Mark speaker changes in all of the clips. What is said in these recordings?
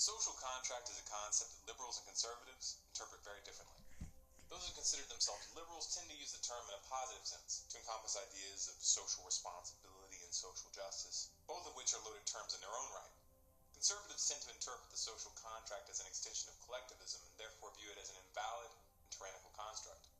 Speaker 1: Social contract is a concept that liberals and conservatives interpret very differently. Those who consider themselves liberals tend to use the term in a positive sense, to encompass ideas of social responsibility and social justice, both of which are loaded terms in their own right. Conservatives tend to interpret the social contract as an extension of collectivism and therefore view it as an invalid and tyrannical construct.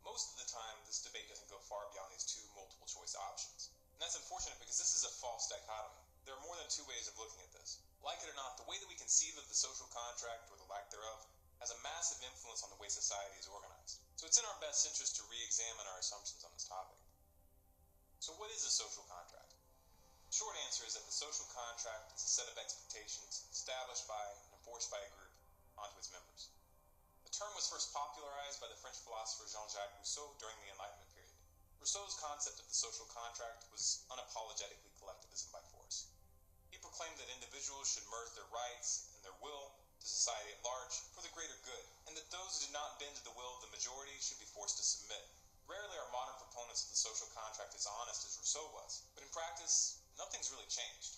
Speaker 1: Most of the time, this debate doesn't go far beyond these two multiple choice options. And that's unfortunate because this is a false dichotomy. There are more than two ways of looking at this. Like it or not, the way that we conceive of the social contract, or the lack thereof, has a massive influence on the way society is organized. So it's in our best interest to re-examine our assumptions on this topic. So what is a social contract? The short answer is that the social contract is a set of expectations established by and enforced by a group onto its members. The term was first popularized by the French philosopher Jean-Jacques Rousseau during the Enlightenment period. Rousseau's concept of the social contract was unapologetically collectivism by force. He proclaimed that individuals should merge their rights and their will to society at large for the greater good, and that those who did not bend to the will of the majority should be forced to submit. Rarely are modern proponents of the social contract as honest as Rousseau was, but in practice, nothing's really changed.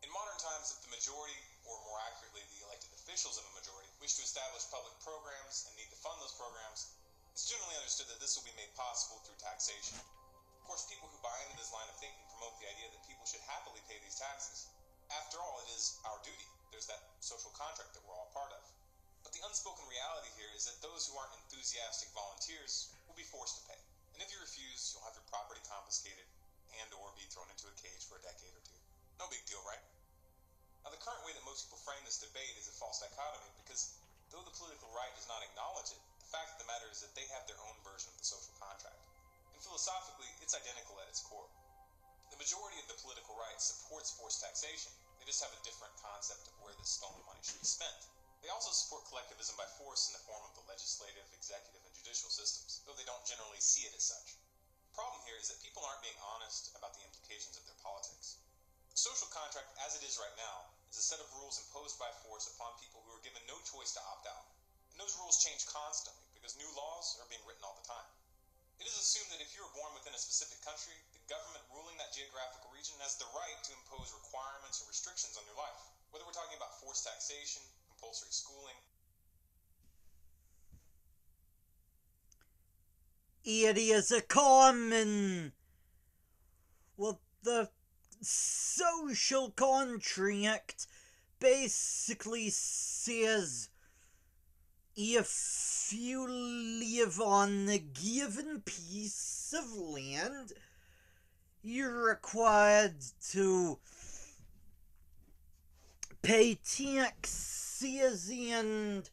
Speaker 1: In modern times, if the majority, or more accurately the elected officials of a majority, wish to establish public programs and need to fund those programs, it's generally understood that this will be made possible through taxation. Of course, people who buy into this line of thinking promote the idea that people should happily pay these taxes. After all, it is our duty. There's that social contract that we're all part of. But the unspoken reality here is that those who aren't enthusiastic volunteers will be forced to pay. And if you refuse, you'll have your property confiscated and or be thrown into a cage for a decade or two. No big deal, right? Now, the current way that most people frame this debate is a false dichotomy because though the political right does not acknowledge it, the fact of the matter is that they have their own version of the social contract. And philosophically, it's identical at its core. The majority of the political right supports forced taxation. They just have a different concept of where this stolen money should be spent. They also support collectivism by force in the form of the legislative, executive, and judicial systems, though they don't generally see it as such. The problem here is that people aren't being honest about the implications of their politics. The social contract, as it is right now, is a set of rules imposed by force upon people who are given no choice to opt out. And those rules change constantly because new laws are being written all the time. It is assumed that if you are born within a specific country, the government ruling that geographical region has the right to impose requirements or restrictions on your life. Whether we're talking about forced taxation, compulsory schooling.
Speaker 2: It is a common. Well, the social contract basically says if you live on a given piece of land, you're required to pay taxes and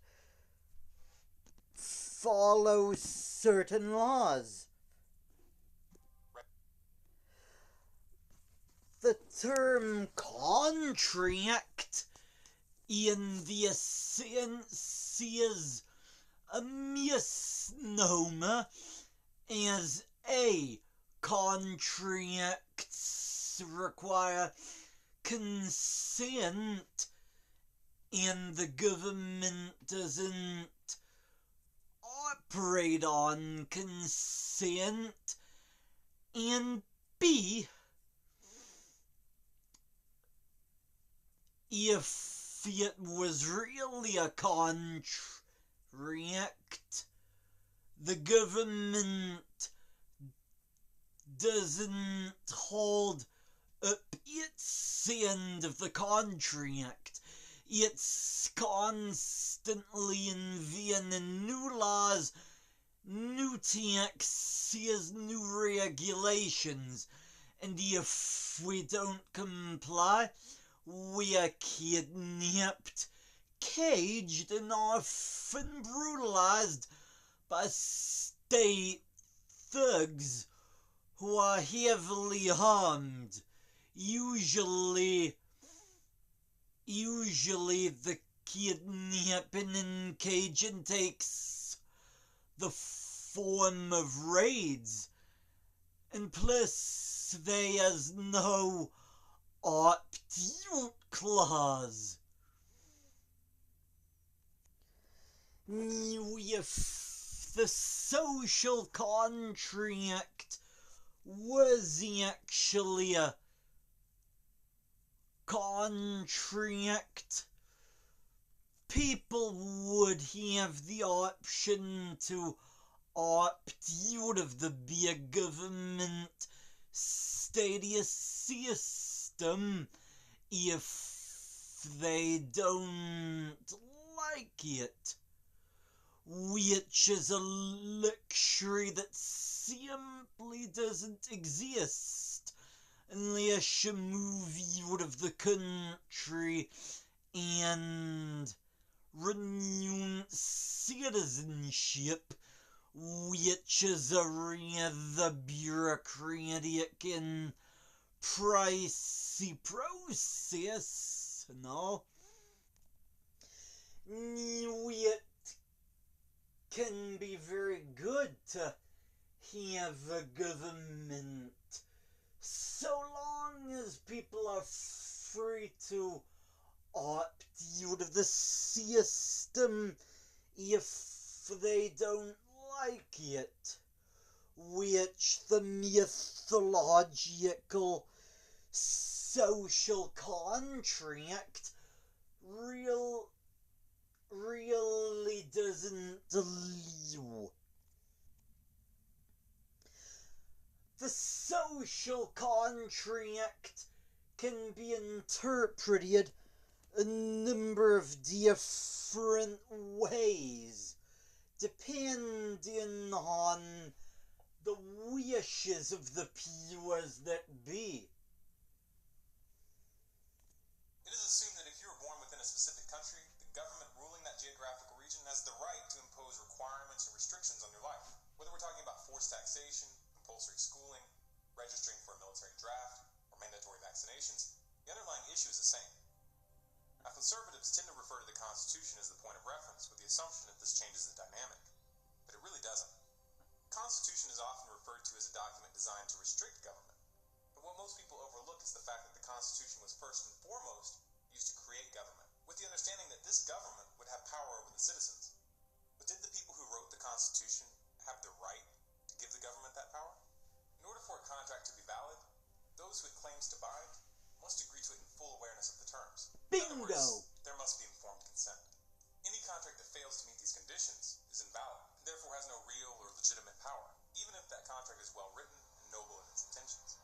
Speaker 2: follow certain laws. The term contract in this sense is a misnomer, as contracts require consent and the government doesn't operate on consent, and B, if it was really a contract, the government doesn't hold up its end of the contract. It's constantly inventing new laws, new taxes, new regulations, and if we don't comply, we are kidnapped, caged, and often brutalized by state thugs who are heavily harmed. Usually the kidnapping and caging takes the form of raids, and plus there's no opt-out clause. If the social contract was actually a contract, people would have the option to opt out of the big government stadia system if they don't like it, which is a luxury that simply doesn't exist unless you move out of the country and renounce citizenship, which is a rather bureaucratic and pricey process, no? It can be very good to have a government so long as people are free to opt out of the system if they don't like it, which the mythological social contract really doesn't allow. The social contract can be interpreted a number of different ways, depending on the wishes of the powers that be.
Speaker 1: It is assumed that if you are born within a specific country, the government ruling that geographical region has the right to impose requirements or restrictions on your life. Whether we're talking about forced taxation, compulsory schooling, registering for a military draft, or mandatory vaccinations, the underlying issue is the same. Now, conservatives tend to refer to the Constitution as the point of reference with the assumption that this changes the dynamic, but it really doesn't. The Constitution is often referred to as a document designed to restrict government, but what most people overlook is the fact that the Constitution was first and foremost used to create government, with the understanding that this government would have power over the citizens. But did the people who wrote the Constitution have the right to give the government that power? In order for a contract to be valid, those who it claims to bind must agree to it in full awareness of the terms.
Speaker 2: Bingo!
Speaker 1: In other words, there must be informed consent. Any contract that fails to meet these conditions is invalid, and therefore has no real or legitimate power, even if that contract is well written and noble in its intentions.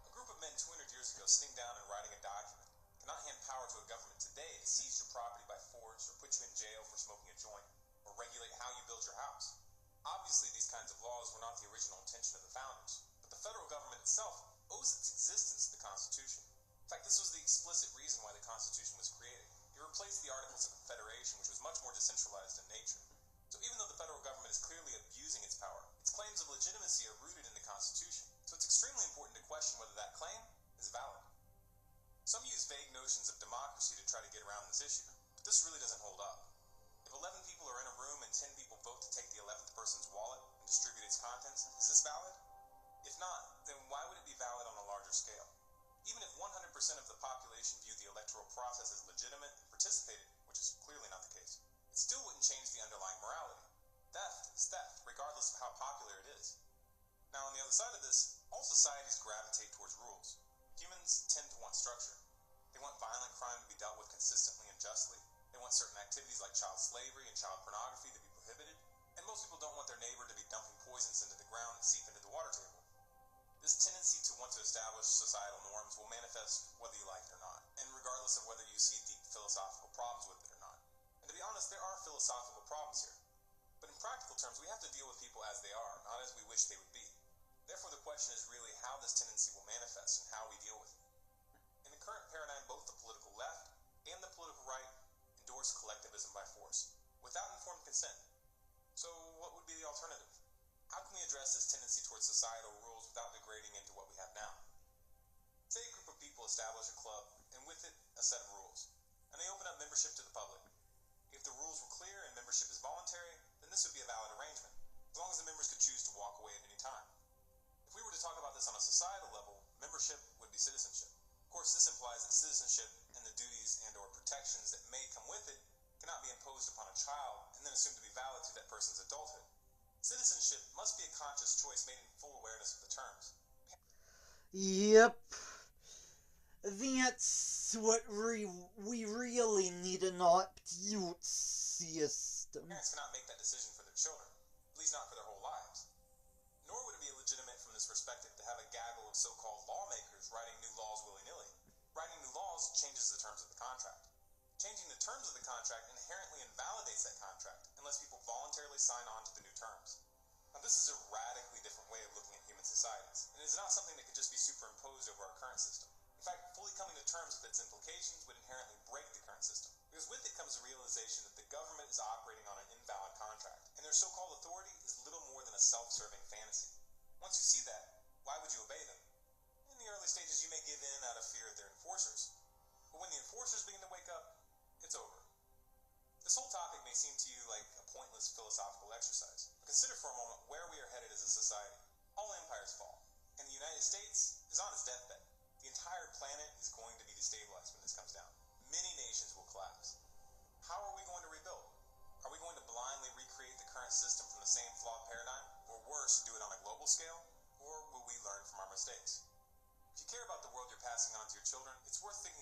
Speaker 1: A group of men 200 years ago sitting down and writing a document cannot hand power to a government today to seize your property by force or put you in jail for smoking a joint or regulate how you build your house. Obviously, these kinds of laws were not the original intention of the founders, but the federal government itself owes its existence to the Constitution. In fact, this was the explicit reason why the Constitution was created. It replaced the Articles of Confederation, which was much more decentralized in nature. So even though the federal government is clearly abusing its power, its claims of legitimacy are rooted in the Constitution. So it's extremely important to question whether that claim is valid. Some use vague notions of democracy to try to get around this issue, but this really doesn't hold up. If 11 people are in a room and 10 people vote to take the 11th person's wallet and distribute its contents, is this valid? If not, then why would it be valid on a larger scale? Even if 100% of the population viewed the electoral process as legitimate and participated, which is clearly not the case, it still wouldn't change the underlying morality. Theft is theft, regardless of how popular it is. Now, on the other side of this, all societies gravitate towards rules. Humans tend to want structure. They want violent crime to be dealt with consistently and justly. They want certain activities like child slavery and child pornography to be prohibited. And most people don't want their neighbor to be dumping poisons into the ground and seep into the water table. This tendency to want to establish societal norms will manifest whether you like it or not, and regardless of whether you see deep philosophical problems with it or not. And to be honest, there are philosophical problems here. But in practical terms, we have to deal with people as they are, not as we wish they would be. Therefore, the question is really how this tendency will manifest and how we deal with it. In the current paradigm, both the political left and the political right endorse collectivism by force, without informed consent. So what would be the alternative? How can we address this tendency towards societal rules without degrading into what we have now? Say a group of people establish a club, and with it, a set of rules, and they open up membership to the public. If the rules were clear and membership is voluntary, then this would be a valid arrangement, as long as the members could choose to walk away at any time. If we were to talk about this on a societal level, membership would be citizenship. Of course, this implies that citizenship and the duties and or protections that may come with it cannot be imposed upon a child and then assumed to be valid through that person's adulthood. Citizenship must be a conscious choice made in full awareness of the terms.
Speaker 2: Yep. That's what we really need to cannot pute system.
Speaker 1: Parents cannot make that decision for their children, at least not for their whole lives. Nor would it be legitimate from this perspective to have a gaggle of so-called lawmakers writing new laws willy-nilly. Writing new laws changes the terms of the contract. Changing the terms of the contract inherently invalidates that contract unless people voluntarily sign on to the new terms. Now, this is a radically different way of looking at human societies, and it is not something that could just be superimposed over our current system. In fact, fully coming to terms with its implications would inherently break the current system, because with it comes the realization that the government is operating on an invalid contract, and their so-called authority is little more than a self-serving fantasy. Once you see that, why would you obey them? In the early stages, you may give in out of fear of their enforcers, but when the enforcers begin to wake up, it's over. This whole topic may seem to you like a pointless philosophical exercise, but consider for a moment where we are headed as a society. All empires fall, and the United States is on its deathbed. The entire planet is going to be destabilized when this comes down. Many nations will collapse. How are we going to rebuild? Are we going to blindly recreate the current system from the same flawed paradigm, or worse, do it on a global scale? Or will we learn from our mistakes? If you care about the world you're passing on to your children, it's worth thinking